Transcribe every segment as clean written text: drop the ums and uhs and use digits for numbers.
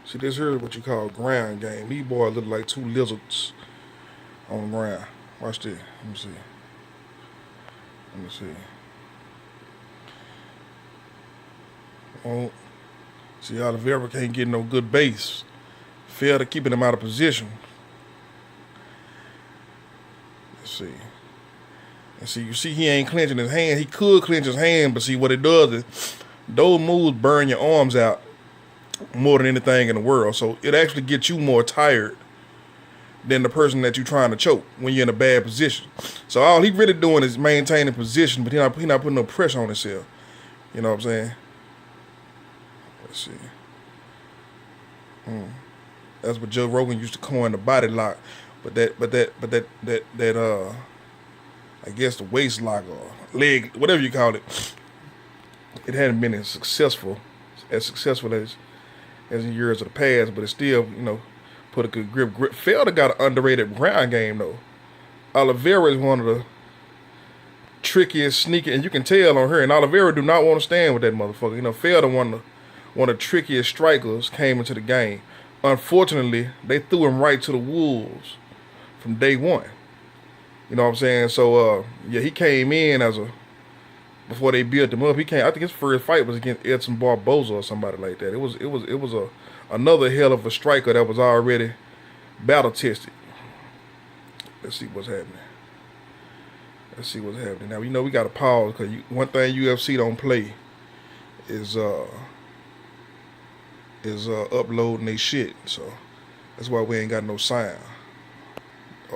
See, this here is what you call ground game. These boys look like two lizards on the ground. Watch this. Let me see. Let me see. Oh, see, Olivera can't get no good base. Felder keeping him out of position. Let's see. And see, you see, he ain't clenching his hand. He could clench his hand, but see, what it does is those moves burn your arms out more than anything in the world. So it actually gets you more tired than the person that you're trying to choke when you're in a bad position. So all he really doing is maintaining position, but he not putting no pressure on himself. You know what I'm saying? Let's see. That's what Joe Rogan used to coin the body lock, but that I guess the waist lock or leg, whatever you call it, it hadn't been as successful as in years of the past, but it still, put a good grip. Felder got an underrated ground game though. Olivera is one of the trickiest, sneaky, and you can tell on her. And Olivera do not want to stand with that motherfucker. Felder one of the trickiest strikers came into the game. Unfortunately, they threw him right to the wolves from day one. You know what I'm saying? So yeah, he came in before they built him up. I think his first fight was against Edson Barboza or somebody like that. It was another hell of a striker that was already battle tested. Let's see what's happening. Now we got to pause because one thing UFC don't play is uploading they shit. So that's why we ain't got no sound.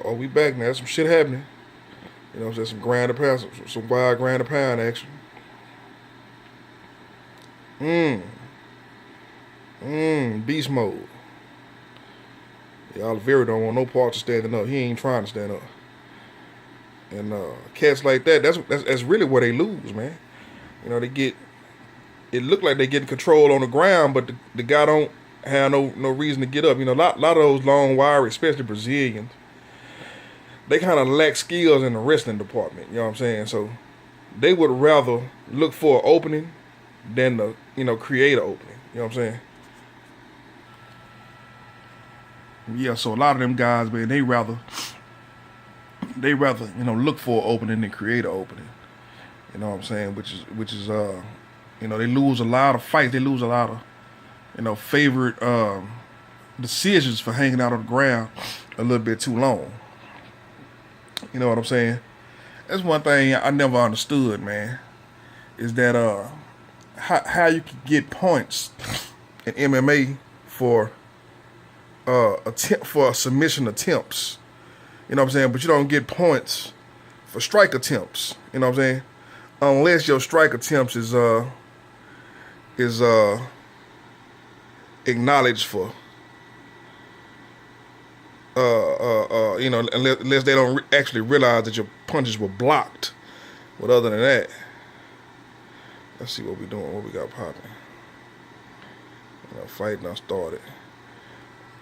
Oh, we back now. There's some shit happening. There's some ground and pound, some wild ground and pound action. Beast mode. Yeah, Olivera don't want no part of standing up. He ain't trying to stand up. And cats like that, that's really where they lose, man. They get, it look like they getting control on the ground, but the guy don't have no reason to get up. A lot of those long wire, especially Brazilians, they kind of lack skills in the wrestling department. You know what I'm saying? So they would rather look for an opening than to, create an opening. You know what I'm saying? Yeah, so a lot of them guys, man, they rather look for an opening than create an opening. You know what I'm saying? Which is they lose a lot of fights. They lose a lot of, favorite decisions for hanging out on the ground a little bit too long. You know what I'm saying? That's one thing I never understood, man. Is that how you can get points in MMA for submission attempts. You know what I'm saying? But you don't get points for strike attempts. You know what I'm saying? Unless your strike attempts is acknowledged for unless they don't actually realize that your punches were blocked. But other than that, let's see what we doing, what we got popping. Fight now started.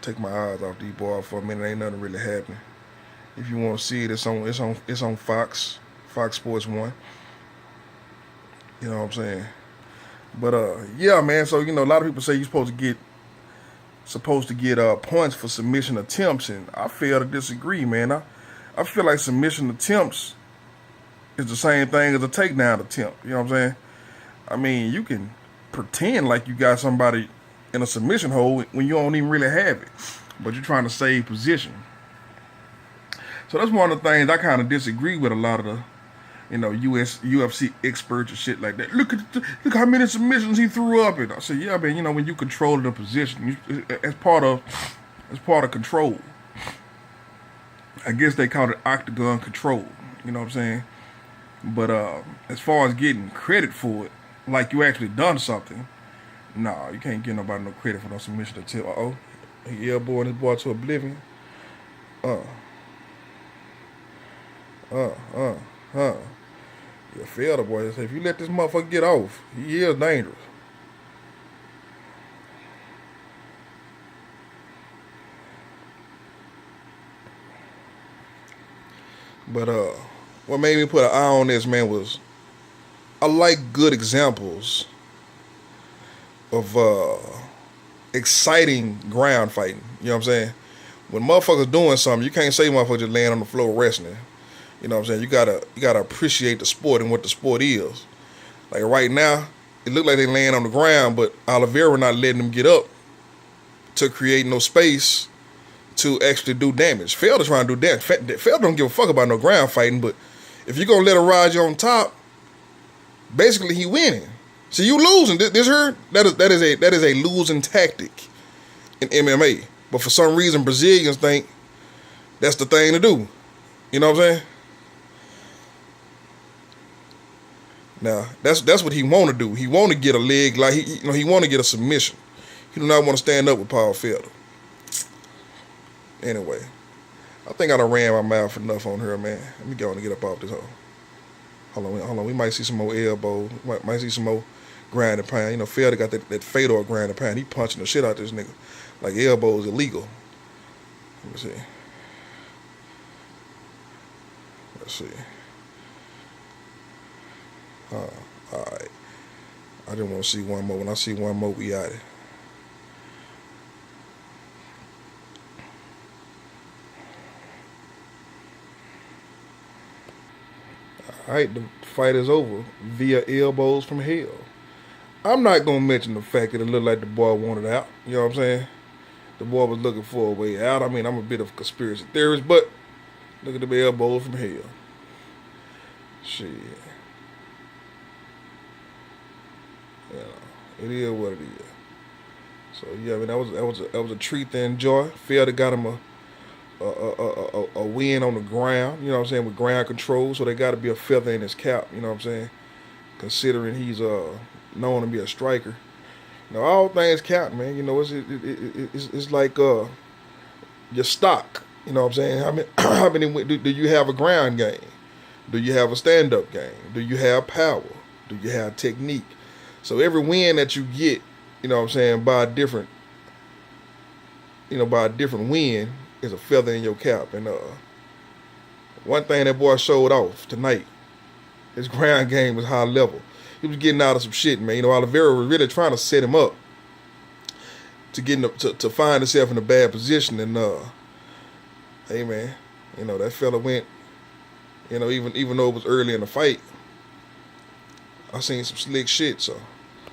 Take my eyes off these boys for a minute. Ain't nothing really happening. If you want to see it, it's on Fox Sports 1. You know what I'm saying? But yeah, man. So a lot of people say you're supposed to get points for submission attempts, and I fail to disagree, man. I feel like submission attempts is the same thing as a takedown attempt. You know what I'm saying? I mean, you can pretend like you got somebody in a submission hold when you don't even really have it, but you're trying to save position. So that's one of the things I kind of disagree with a lot of the, UFC experts and shit like that. Look how many submissions he threw up. And I said, yeah, man, when you control the position, as part of control. I guess they call it octagon control. You know what I'm saying? But as far as getting credit for it, like you actually done something, nah, you can't give nobody no credit for no submission until he elbowing his boy to oblivion. You feel the boy. If you let this motherfucker get off, he is dangerous. But what made me put an eye on this, man, was I like good examples of exciting ground fighting. You know what I'm saying? When motherfuckers doing something, you can't say motherfuckers just laying on the floor wrestling. You know what I'm saying? You gotta appreciate the sport and what the sport is. Like right now, it look like they laying on the ground, but Olivera not letting them get up to create no space to actually do damage. Felder trying to do damage. Felder don't give a fuck about no ground fighting, but if you're gonna let a ride you on top, basically he winning. So you losing. This her that is a losing tactic in MMA. But for some reason Brazilians think that's the thing to do. You know what I'm saying? Now that's what he want to do. He want to get a leg, like he want to get a submission. He do not want to stand up with Paul Felder. Anyway, I think I done ran my mouth enough on her, man. Let me go on and get up off this hole. Hold on. We might see some more elbows. Might see some more ground and pound. You know, Felder got that Fedor ground and pound. He punching the shit out this nigga. Like elbows illegal. Let me see. Let's see. Alright. I just want to see one more. When I see one more, we out it. Alright, the fight is over via elbows from hell. I'm not going to mention the fact that it looked like the boy wanted out. You know what I'm saying? The boy was looking for a way out. I mean, I'm a bit of a conspiracy theorist, but look at the elbows from hell. Shit. You know, it is what it is. So yeah, I mean that was a treat to enjoy. Felder got him a win on the ground. You know what I'm saying, with ground control. So there got to be a feather in his cap. You know what I'm saying, considering he's known to be a striker. You know, all things count, man. You know, it's like your stock. You know what I'm saying? How many do you have a ground game? Do you have a stand-up game? Do you have power? Do you have technique? So every win that you get, you know what I'm saying, by a different win is a feather in your cap. And one thing that boy showed off tonight, his ground game was high level. He was getting out of some shit, man. You know, Olivera was really trying to set him up to to find himself in a bad position. And hey, man, you know that fella went. You know, even though it was early in the fight, I seen some slick shit. So